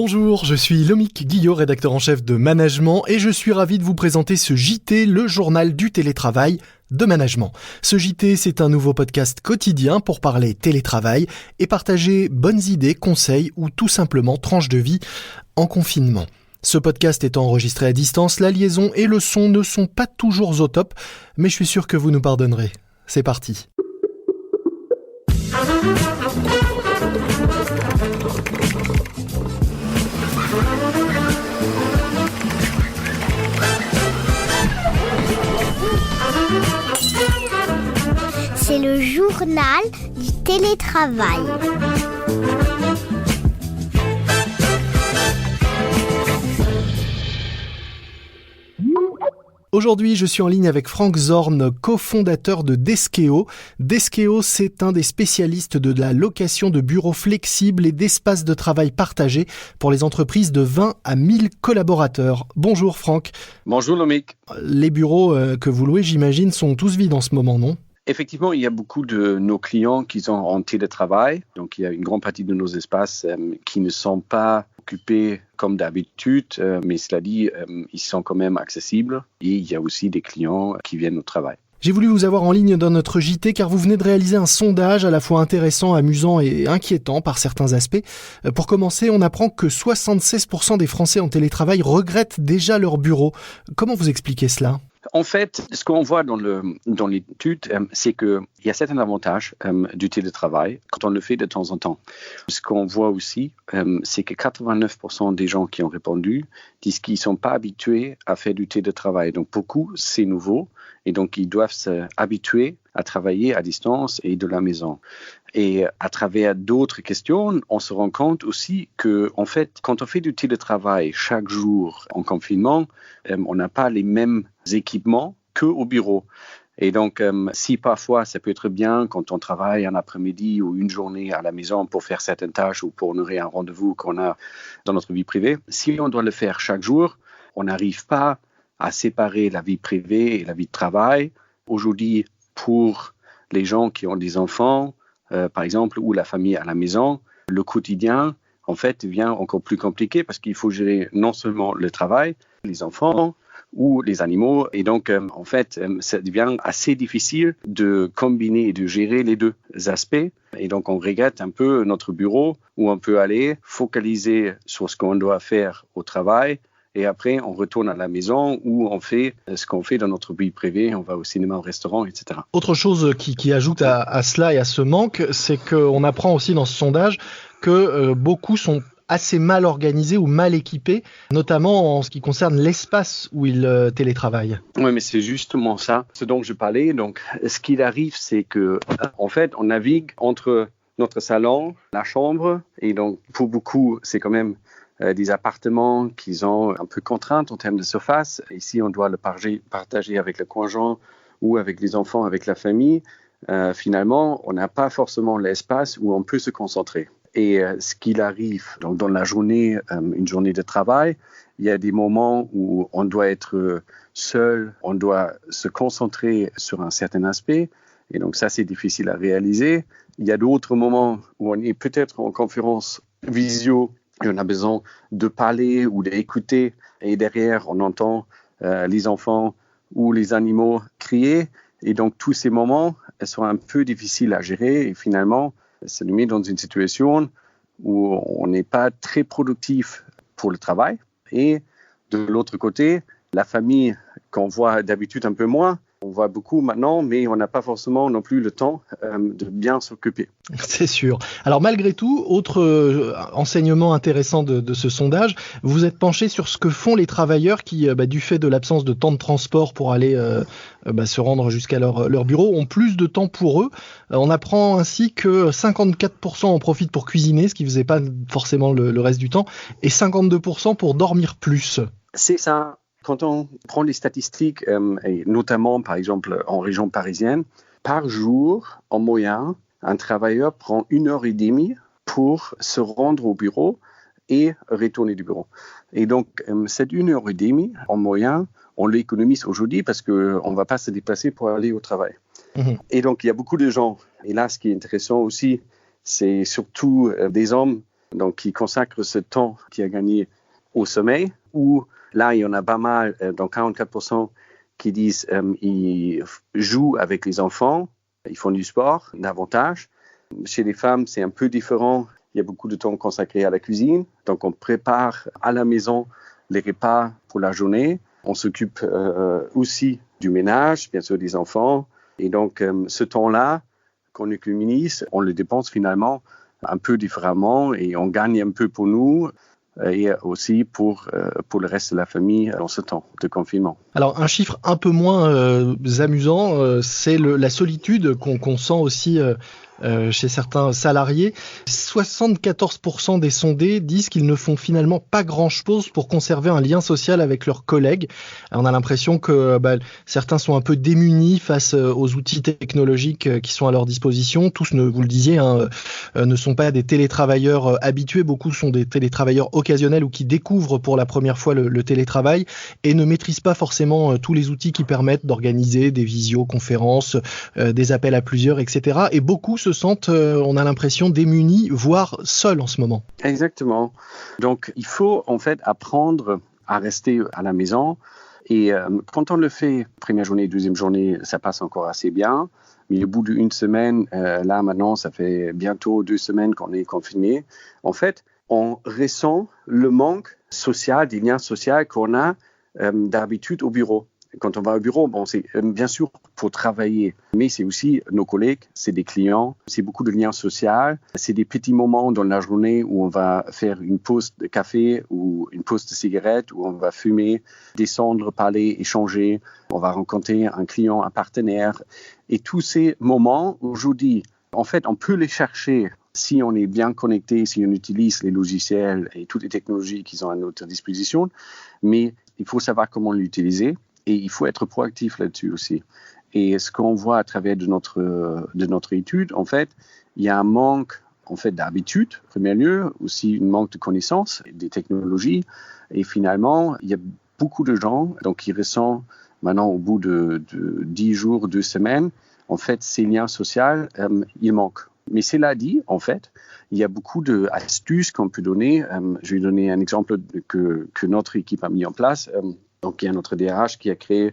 Bonjour, je suis Lomique Guillot, rédacteur en chef de Management, et je suis ravi de vous présenter ce JT, le journal du télétravail de Management. Ce JT, c'est un nouveau podcast quotidien pour parler télétravail et partager bonnes idées, conseils ou tout simplement tranches de vie en confinement. Ce podcast étant enregistré à distance, la liaison et le son ne sont pas toujours au top, mais je suis sûr que vous nous pardonnerez. C'est parti. C'est le journal du télétravail. Aujourd'hui, je suis en ligne avec Frank Zorn, cofondateur de Deskeo. Deskeo, c'est un des spécialistes de la location de bureaux flexibles et d'espaces de travail partagés pour les entreprises de 20 à 1000 collaborateurs. Bonjour Frank. Bonjour Lomique. Les bureaux que vous louez, j'imagine, sont tous vides en ce moment, non ? Effectivement, il y a beaucoup de nos clients qui sont en télétravail. Donc, il y a une grande partie de nos espaces qui ne sont pas occupés comme d'habitude, mais cela dit, ils sont quand même accessibles. Et il y a aussi des clients qui viennent au travail. J'ai voulu vous avoir en ligne dans notre JT car vous venez de réaliser un sondage à la fois intéressant, amusant et inquiétant par certains aspects. Pour commencer, on apprend que 76% des Français en télétravail regrettent déjà leur bureau. Comment vous expliquez cela ? En fait, ce qu'on voit dans l'étude, c'est qu'il y a certains avantages du télétravail quand on le fait de temps en temps. Ce qu'on voit aussi, c'est que 89% des gens qui ont répondu disent qu'ils ne sont pas habitués à faire du télétravail. Donc, beaucoup, c'est nouveau et donc ils doivent s'habituer à travailler à distance et de la maison. Et à travers d'autres questions, on se rend compte aussi que, en fait, quand on fait du télétravail chaque jour en confinement, on n'a pas les mêmes équipements qu'au bureau. Et donc, si parfois ça peut être bien quand on travaille un après-midi ou une journée à la maison pour faire certaines tâches ou pour honorer un rendez-vous qu'on a dans notre vie privée, si on doit le faire chaque jour, on n'arrive pas à séparer la vie privée et la vie de travail. Aujourd'hui, pour les gens qui ont des enfants, par exemple, ou la famille à la maison, le quotidien, en fait, devient encore plus compliqué parce qu'il faut gérer non seulement le travail, les enfants ou les animaux. Et donc, en fait, ça devient assez difficile de combiner et de gérer les deux aspects. Et donc, on regrette un peu notre bureau où on peut aller focaliser sur ce qu'on doit faire au travail. Et après, on retourne à la maison où on fait ce qu'on fait dans notre vie privée. On va au cinéma, au restaurant, etc. Autre chose qui ajoute à cela et à ce manque, c'est qu'on apprend aussi dans ce sondage que beaucoup sont assez mal organisés ou mal équipés, notamment en ce qui concerne l'espace où ils télétravaillent. Oui, mais c'est justement ça, ce dont je parlais. Donc, ce qu'il arrive, c'est que, en fait, on navigue entre notre salon, la chambre, et donc, pour beaucoup, c'est quand même des appartements qui sont un peu contraintes en termes de surface. Ici, on doit le partager avec le conjoint ou avec les enfants, avec la famille. Finalement, on n'a pas forcément l'espace où on peut se concentrer. Et ce qu'il arrive donc dans la journée, une journée de travail, il y a des moments où on doit être seul, on doit se concentrer sur un certain aspect. Et donc ça, c'est difficile à réaliser. Il y a d'autres moments où on est peut-être en conférence visio et on a besoin de parler ou d'écouter. Et derrière, on entend les enfants ou les animaux crier. Et donc tous ces moments sont un peu difficiles à gérer. Et finalement, ça nous met dans une situation où on n'est pas très productif pour le travail. Et de l'autre côté, la famille qu'on voit d'habitude un peu moins, on voit beaucoup maintenant, mais on n'a pas forcément non plus le temps de bien s'occuper. C'est sûr. Alors malgré tout, autre enseignement intéressant de ce sondage, vous êtes penché sur ce que font les travailleurs qui, du fait de l'absence de temps de transport pour aller se rendre jusqu'à leur bureau, ont plus de temps pour eux. On apprend ainsi que 54% en profitent pour cuisiner, ce qui ne faisait pas forcément le reste du temps, et 52% pour dormir plus. C'est ça. Quand on prend les statistiques, et notamment par exemple en région parisienne, par jour, en moyenne, un travailleur prend 1h30 pour se rendre au bureau et retourner du bureau. Et donc, cette 1h30 en moyenne, on l'économise aujourd'hui parce qu'on ne va pas se déplacer pour aller au travail. Mmh. Et donc, il y a beaucoup de gens. Et là, ce qui est intéressant aussi, c'est surtout des hommes donc qui consacrent ce temps qui a gagné au sommeil, ou là, il y en a pas mal, dans 44% qui disent ils jouent avec les enfants, ils font du sport davantage. Chez les femmes, c'est un peu différent. Il y a beaucoup de temps consacré à la cuisine. Donc, on prépare à la maison les repas pour la journée. On s'occupe aussi du ménage, bien sûr, des enfants. Et donc, ce temps-là qu'on économise, on le dépense finalement un peu différemment et on gagne un peu pour nous et aussi pour le reste de la famille dans ce temps de confinement. Alors, un chiffre un peu moins amusant, c'est la solitude qu'on sent aussi chez certains salariés. 74% des sondés disent qu'ils ne font finalement pas grand-chose pour conserver un lien social avec leurs collègues. On a l'impression que certains sont un peu démunis face aux outils technologiques qui sont à leur disposition. Tous, vous le disiez, ne sont pas des télétravailleurs habitués. Beaucoup sont des télétravailleurs occasionnels ou qui découvrent pour la première fois le télétravail et ne maîtrisent pas forcément tous les outils qui permettent d'organiser des visioconférences, des appels à plusieurs, etc. Et beaucoup se sentent, on a l'impression, démunis, voire seuls en ce moment. Exactement. Donc, il faut en fait apprendre à rester à la maison. Et quand on le fait, première journée, deuxième journée, ça passe encore assez bien. Mais au bout d'une semaine, là maintenant, ça fait bientôt 2 semaines qu'on est confiné. En fait, on ressent le manque social, des liens sociaux qu'on a d'habitude au bureau. Quand on va au bureau, c'est bien sûr pour travailler, mais c'est aussi nos collègues, c'est des clients, c'est beaucoup de liens sociaux, c'est des petits moments dans la journée où on va faire une pause de café ou une pause de cigarette, où on va fumer, descendre, parler, échanger, on va rencontrer un client, un partenaire. Et tous ces moments, aujourd'hui, en fait, on peut les chercher si on est bien connecté, si on utilise les logiciels et toutes les technologies qui sont à notre disposition, mais il faut savoir comment l'utiliser. Et il faut être proactif là-dessus aussi. Et ce qu'on voit à travers de notre étude, en fait, il y a un manque en fait, d'habitude, en premier lieu, aussi un manque de connaissances des technologies. Et finalement, il y a beaucoup de gens qui ressentent maintenant, au bout de 10 jours, 2 semaines, en fait, ces liens sociaux, ils manquent. Mais cela dit, en fait, il y a beaucoup d'astuces qu'on peut donner. Je vais donner un exemple que notre équipe a mis en place. Donc, il y a notre DRH qui a créé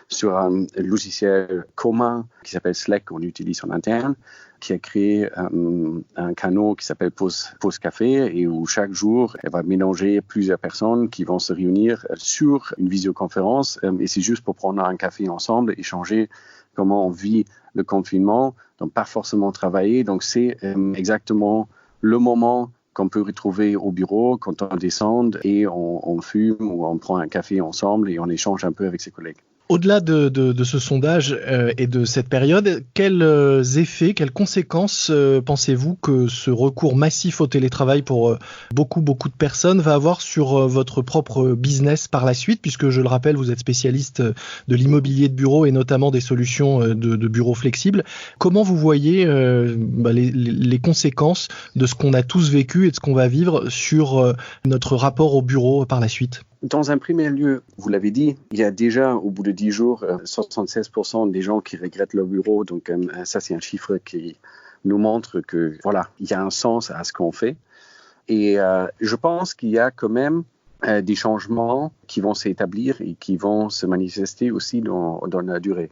sur un logiciel commun qui s'appelle Slack, qu'on utilise en interne, qui a créé un canal qui s'appelle Pause Café et où chaque jour, elle va mélanger plusieurs personnes qui vont se réunir sur une visioconférence et c'est juste pour prendre un café ensemble, échanger comment on vit le confinement, donc pas forcément travailler. Donc, c'est exactement le moment qu'on peut retrouver au bureau quand on descend et on fume ou on prend un café ensemble et on échange un peu avec ses collègues. Au-delà de ce sondage et de cette période, quels effets, quelles conséquences pensez-vous que ce recours massif au télétravail pour beaucoup de personnes va avoir sur votre propre business par la suite, puisque je le rappelle, vous êtes spécialiste de l'immobilier de bureau et notamment des solutions de bureaux flexibles. Comment vous voyez les conséquences de ce qu'on a tous vécu et de ce qu'on va vivre sur notre rapport au bureau par la suite ? Dans un premier lieu, vous l'avez dit, il y a déjà, au bout de 10 jours, 76% des gens qui regrettent leur bureau. Donc, ça, c'est un chiffre qui nous montre que, voilà, il y a un sens à ce qu'on fait. Et je pense qu'il y a quand même des changements qui vont s'établir et qui vont se manifester aussi dans la durée.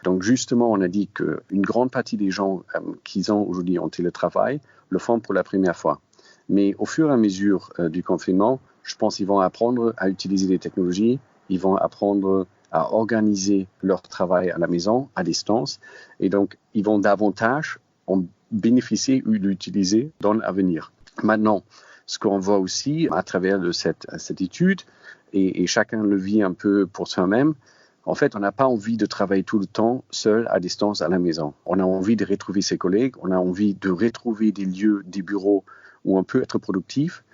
Donc, justement, on a dit qu'une grande partie des gens qui sont aujourd'hui en télétravail le font pour la première fois. Mais au fur et à mesure du confinement, je pense qu'ils vont apprendre à utiliser les technologies, ils vont apprendre à organiser leur travail à la maison, à distance, et donc ils vont davantage en bénéficier ou l'utiliser dans l'avenir. Maintenant, ce qu'on voit aussi à travers de cette étude, et chacun le vit un peu pour soi-même, en fait, on n'a pas envie de travailler tout le temps seul à distance à la maison. On a envie de retrouver ses collègues, on a envie de retrouver des lieux, des bureaux où on peut être productif.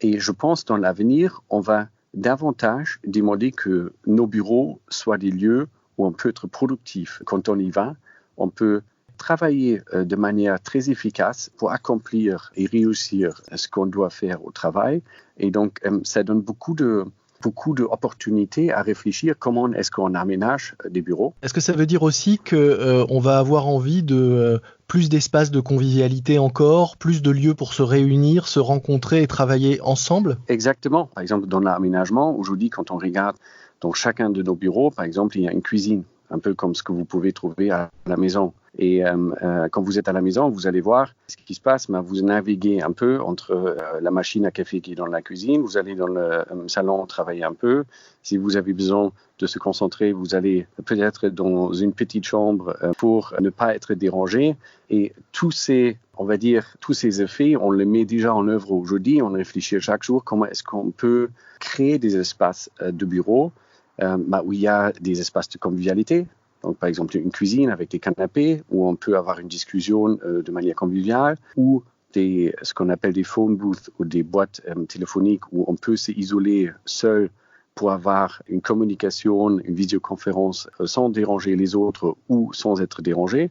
Et je pense dans l'avenir, on va davantage demander que nos bureaux soient des lieux où on peut être productif. Quand on y va, on peut travailler de manière très efficace pour accomplir et réussir ce qu'on doit faire au travail. Et donc, ça donne beaucoup de beaucoup d'opportunités à réfléchir comment est-ce qu'on aménage des bureaux. Est-ce que ça veut dire aussi qu'on va avoir envie de plus d'espace de convivialité encore, plus de lieux pour se réunir, se rencontrer et travailler ensemble? Exactement. Par exemple, dans l'aménagement, aujourd'hui, quand on regarde dans chacun de nos bureaux, par exemple, il y a une cuisine, un peu comme ce que vous pouvez trouver à la maison. Et quand vous êtes à la maison, vous allez voir ce qui se passe. Vous naviguez un peu entre la machine à café qui est dans la cuisine, vous allez dans le salon travailler un peu. Si vous avez besoin de se concentrer, vous allez peut-être dans une petite chambre pour ne pas être dérangé. Et tous ces effets, on les met déjà en œuvre aujourd'hui. On réfléchit chaque jour comment est-ce qu'on peut créer des espaces de bureau où il y a des espaces de convivialité. Donc, par exemple, une cuisine avec des canapés où on peut avoir une discussion de manière conviviale, ou ce qu'on appelle des phone booths ou des boîtes téléphoniques où on peut s'isoler seul pour avoir une communication, une visioconférence sans déranger les autres ou sans être dérangé.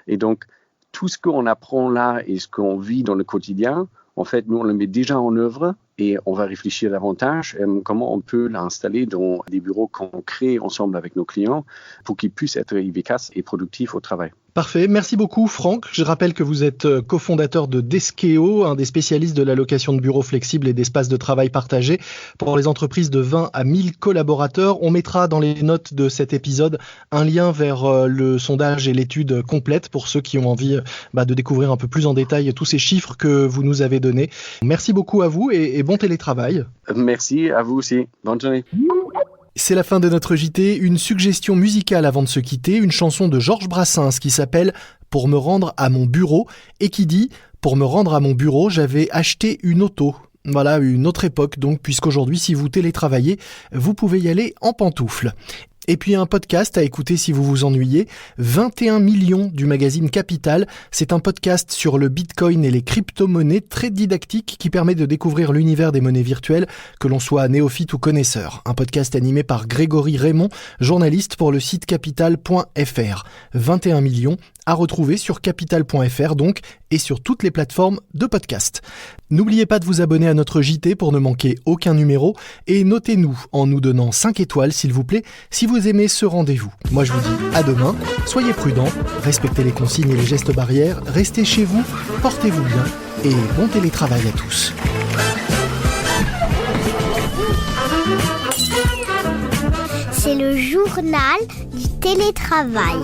Et donc, tout ce qu'on apprend là et ce qu'on vit dans le quotidien, en fait, nous, on le met déjà en œuvre et on va réfléchir davantage comment on peut l'installer dans des bureaux qu'on crée ensemble avec nos clients pour qu'ils puissent être efficaces et productifs au travail. Parfait, merci beaucoup Franck. Je rappelle que vous êtes cofondateur de Deskeo, un des spécialistes de la location de bureaux flexibles et d'espaces de travail partagés pour les entreprises de 20 à 1000 collaborateurs. On mettra dans les notes de cet épisode un lien vers le sondage et l'étude complète pour ceux qui ont envie de découvrir un peu plus en détail tous ces chiffres que vous nous avez donnés. Merci beaucoup à vous et bon télétravail. Merci à vous aussi. Bonne journée. C'est la fin de notre JT, une suggestion musicale avant de se quitter, une chanson de Georges Brassens qui s'appelle « Pour me rendre à mon bureau » et qui dit « Pour me rendre à mon bureau, j'avais acheté une auto ». Voilà, une autre époque donc, puisqu'aujourd'hui, si vous télétravaillez, vous pouvez y aller en pantoufles. Et puis un podcast à écouter si vous vous ennuyez, 21 millions du magazine Capital. C'est un podcast sur le Bitcoin et les crypto-monnaies très didactique qui permet de découvrir l'univers des monnaies virtuelles, que l'on soit néophyte ou connaisseur. Un podcast animé par Grégory Raymond, journaliste pour le site capital.fr. 21 millions à retrouver sur capital.fr donc et sur toutes les plateformes de podcast. N'oubliez pas de vous abonner à notre JT pour ne manquer aucun numéro et notez-nous en nous donnant 5 étoiles s'il vous plaît si vous aimez ce rendez-vous. Moi je vous dis à demain, soyez prudents, respectez les consignes et les gestes barrières, restez chez vous, portez-vous bien et bon télétravail à tous. C'est le journal du télétravail.